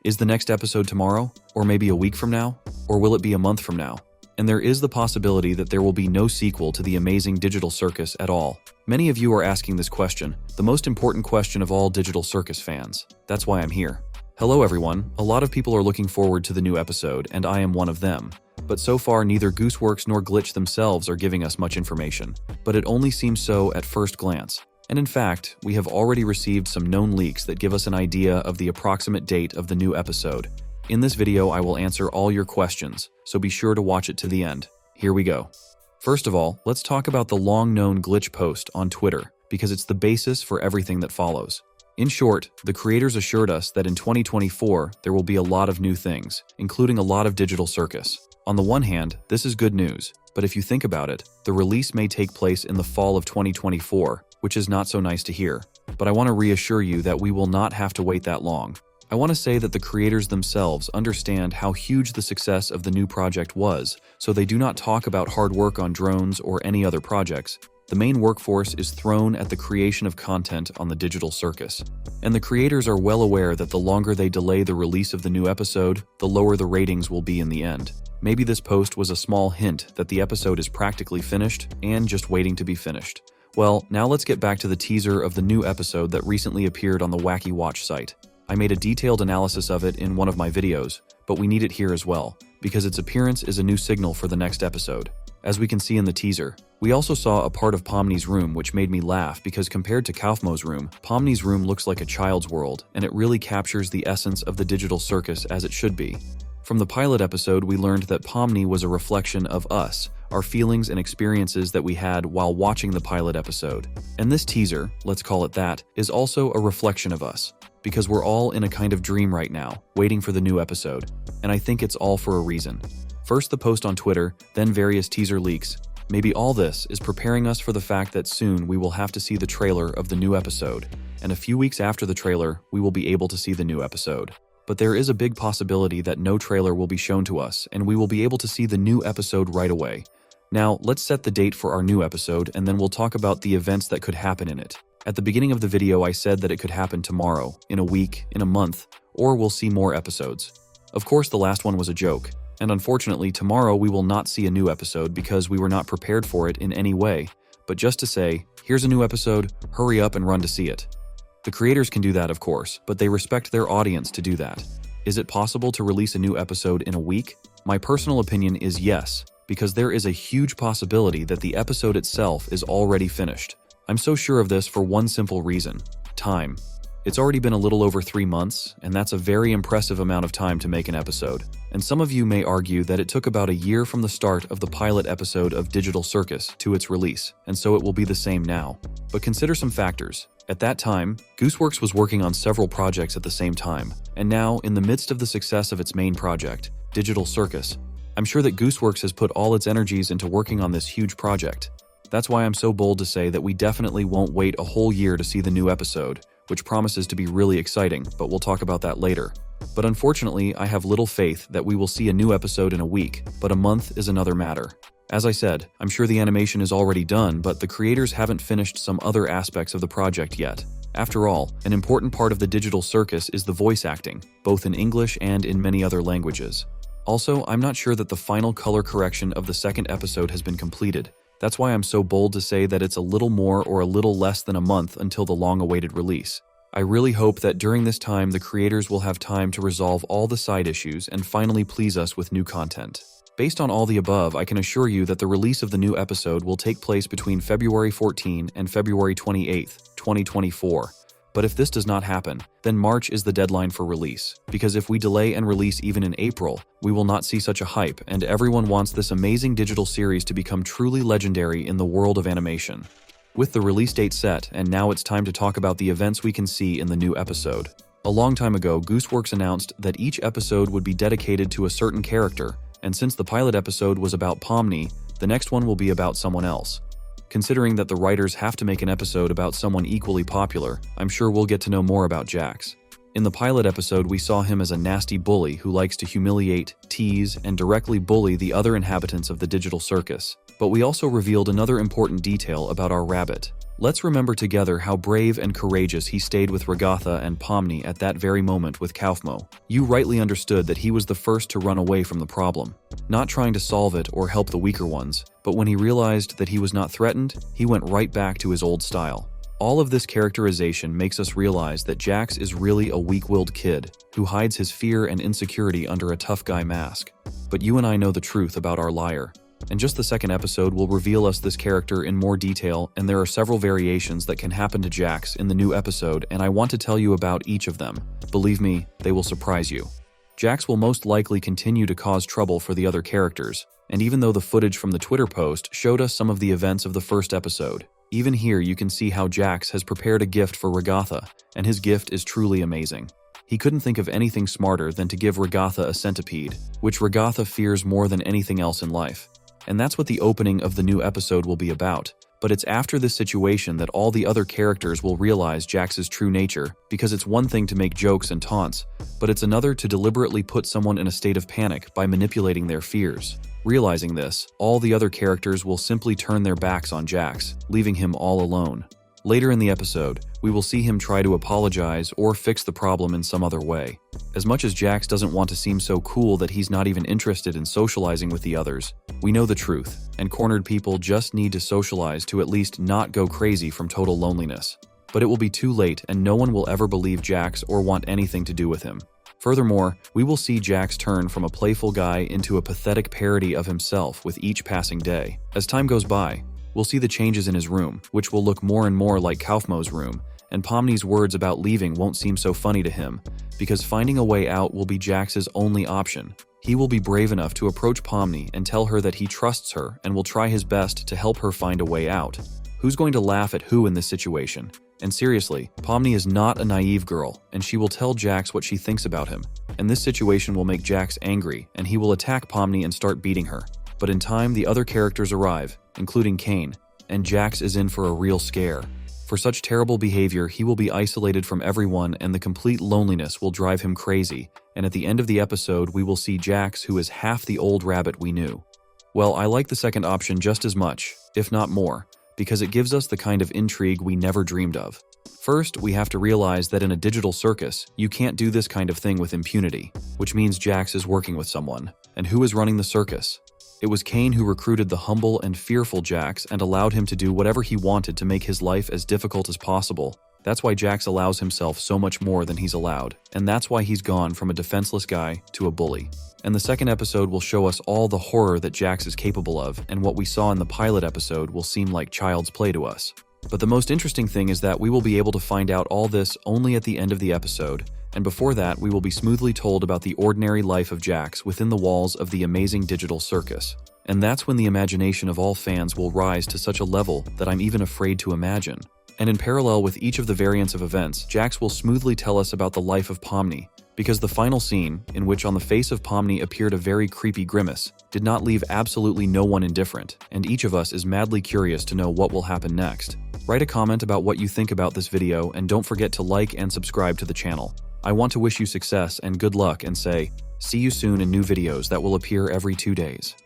Is the next episode tomorrow? Or maybe a week from now? Or will it be a month from now? And there is the possibility that there will be no sequel to the amazing Digital Circus at all. Many of you are asking this question, the most important question of all Digital Circus fans. That's why I'm here. Hello everyone, a lot of people are looking forward to the new episode, and I am one of them. But so far neither Gooseworx nor Glitch themselves are giving us much information. But it only seems so at first glance. And in fact, we have already received some known leaks that give us an idea of the approximate date of the new episode. In this video, I will answer all your questions, so be sure to watch it to the end. Here we go. First of all, let's talk about the long-known Glitch post on Twitter, because it's the basis for everything that follows. In short, the creators assured us that in 2024, there will be a lot of new things, including a lot of Digital Circus. On the one hand, this is good news, but if you think about it, the release may take place in the fall of 2024, which is not so nice to hear. But I want to reassure you that we will not have to wait that long. I want to say that the creators themselves understand how huge the success of the new project was, so they do not talk about hard work on drones or any other projects. The main workforce is thrown at the creation of content on the Digital Circus. And the creators are well aware that the longer they delay the release of the new episode, the lower the ratings will be in the end. Maybe this post was a small hint that the episode is practically finished and just waiting to be finished. Well, now let's get back to the teaser of the new episode that recently appeared on the Wacky Watch site. I made a detailed analysis of it in one of my videos, but we need it here as well, because its appearance is a new signal for the next episode. As we can see in the teaser, we also saw a part of Pomni's room which made me laugh because compared to Kaufmo's room, Pomni's room looks like a child's world, and it really captures the essence of the Digital Circus as it should be. From the pilot episode, we learned that Pomni was a reflection of us, our feelings and experiences that we had while watching the pilot episode. And this teaser, let's call it that, is also a reflection of us, because we're all in a kind of dream right now, waiting for the new episode. And I think it's all for a reason. First the post on Twitter, then various teaser leaks. Maybe all this is preparing us for the fact that soon we will have to see the trailer of the new episode, and a few weeks after the trailer, we will be able to see the new episode. But there is a big possibility that no trailer will be shown to us, and we will be able to see the new episode right away. Now, let's set the date for our new episode, and then we'll talk about the events that could happen in it. At the beginning of the video, I said that it could happen tomorrow, in a week, in a month, or we'll see more episodes. Of course, the last one was a joke, and unfortunately, tomorrow we will not see a new episode because we were not prepared for it in any way. But just to say, here's a new episode, hurry up and run to see it. The creators can do that, of course, but they respect their audience to do that. Is it possible to release a new episode in a week? My personal opinion is yes, because there is a huge possibility that the episode itself is already finished. I'm so sure of this for one simple reason: time. It's already been a little over 3 months, and that's a very impressive amount of time to make an episode. And some of you may argue that it took about a year from the start of the pilot episode of Digital Circus to its release, and so it will be the same now. But consider some factors. At that time, Gooseworx was working on several projects at the same time, and now, in the midst of the success of its main project, Digital Circus, I'm sure that Gooseworx has put all its energies into working on this huge project. That's why I'm so bold to say that we definitely won't wait a whole year to see the new episode, which promises to be really exciting, but we'll talk about that later. But unfortunately, I have little faith that we will see a new episode in a week, but a month is another matter. As I said, I'm sure the animation is already done, but the creators haven't finished some other aspects of the project yet. After all, an important part of the Digital Circus is the voice acting, both in English and in many other languages. Also, I'm not sure that the final color correction of the second episode has been completed. That's why I'm so bold to say that it's a little more or a little less than a month until the long-awaited release. I really hope that during this time the creators will have time to resolve all the side issues and finally please us with new content. Based on all the above, I can assure you that the release of the new episode will take place between February 14 and February 28, 2024. But if this does not happen, then March is the deadline for release, because if we delay and release even in April, we will not see such a hype, and everyone wants this amazing digital series to become truly legendary in the world of animation. With the release date set, and now it's time to talk about the events we can see in the new episode. A long time ago, Gooseworx announced that each episode would be dedicated to a certain character, and since the pilot episode was about Pomni, the next one will be about someone else. Considering that the writers have to make an episode about someone equally popular, I'm sure we'll get to know more about Jax. In the pilot episode, we saw him as a nasty bully who likes to humiliate, tease, and directly bully the other inhabitants of the Digital Circus. But we also revealed another important detail about our rabbit. Let's remember together how brave and courageous he stayed with Regatha and Pomni at that very moment with Kaufmo. You rightly understood that he was the first to run away from the problem, not trying to solve it or help the weaker ones, but when he realized that he was not threatened, he went right back to his old style. All of this characterization makes us realize that Jax is really a weak-willed kid who hides his fear and insecurity under a tough guy mask. But you and I know the truth about our liar. And just the second episode will reveal us this character in more detail, and there are several variations that can happen to Jax in the new episode, and I want to tell you about each of them. Believe me, they will surprise you. Jax will most likely continue to cause trouble for the other characters, and even though the footage from the Twitter post showed us some of the events of the first episode, even here you can see how Jax has prepared a gift for Regatha, and his gift is truly amazing. He couldn't think of anything smarter than to give Regatha a centipede, which Regatha fears more than anything else in life. And that's what the opening of the new episode will be about. But it's after this situation that all the other characters will realize Jax's true nature, because it's one thing to make jokes and taunts, but it's another to deliberately put someone in a state of panic by manipulating their fears. Realizing this, all the other characters will simply turn their backs on Jax, leaving him all alone. Later in the episode, we will see him try to apologize or fix the problem in some other way. As much as Jax doesn't want to seem so cool that he's not even interested in socializing with the others, we know the truth, and cornered people just need to socialize to at least not go crazy from total loneliness. But it will be too late, and no one will ever believe Jax or want anything to do with him. Furthermore, we will see Jax turn from a playful guy into a pathetic parody of himself with each passing day. As time goes by, we'll see the changes in his room, which will look more and more like Kaufmo's room, and Pomni's words about leaving won't seem so funny to him, because finding a way out will be Jax's only option. He will be brave enough to approach Pomni and tell her that he trusts her and will try his best to help her find a way out. Who's going to laugh at who in this situation? And seriously, Pomni is not a naive girl, and she will tell Jax what she thinks about him. And this situation will make Jax angry, and he will attack Pomni and start beating her. But in time, the other characters arrive, including Kane, and Jax is in for a real scare. For such terrible behavior, he will be isolated from everyone, and the complete loneliness will drive him crazy. And at the end of the episode, we will see Jax, who is half the old rabbit we knew. Well, I like the second option just as much, if not more, because it gives us the kind of intrigue we never dreamed of. First, we have to realize that in a digital circus, you can't do this kind of thing with impunity, which means Jax is working with someone. And who is running the circus? It was Kane who recruited the humble and fearful Jax and allowed him to do whatever he wanted to make his life as difficult as possible. That's why Jax allows himself so much more than he's allowed, and that's why he's gone from a defenseless guy to a bully. And the second episode will show us all the horror that Jax is capable of, and what we saw in the pilot episode will seem like child's play to us. But the most interesting thing is that we will be able to find out all this only at the end of the episode, and before that we will be smoothly told about the ordinary life of Jax within the walls of the amazing digital circus. And that's when the imagination of all fans will rise to such a level that I'm even afraid to imagine. And in parallel with each of the variants of events, Jax will smoothly tell us about the life of Pomni, because the final scene, in which on the face of Pomni appeared a very creepy grimace, did not leave absolutely no one indifferent, and each of us is madly curious to know what will happen next. Write a comment about what you think about this video, and don't forget to like and subscribe to the channel. I want to wish you success and good luck and say, see you soon in new videos that will appear every 2 days.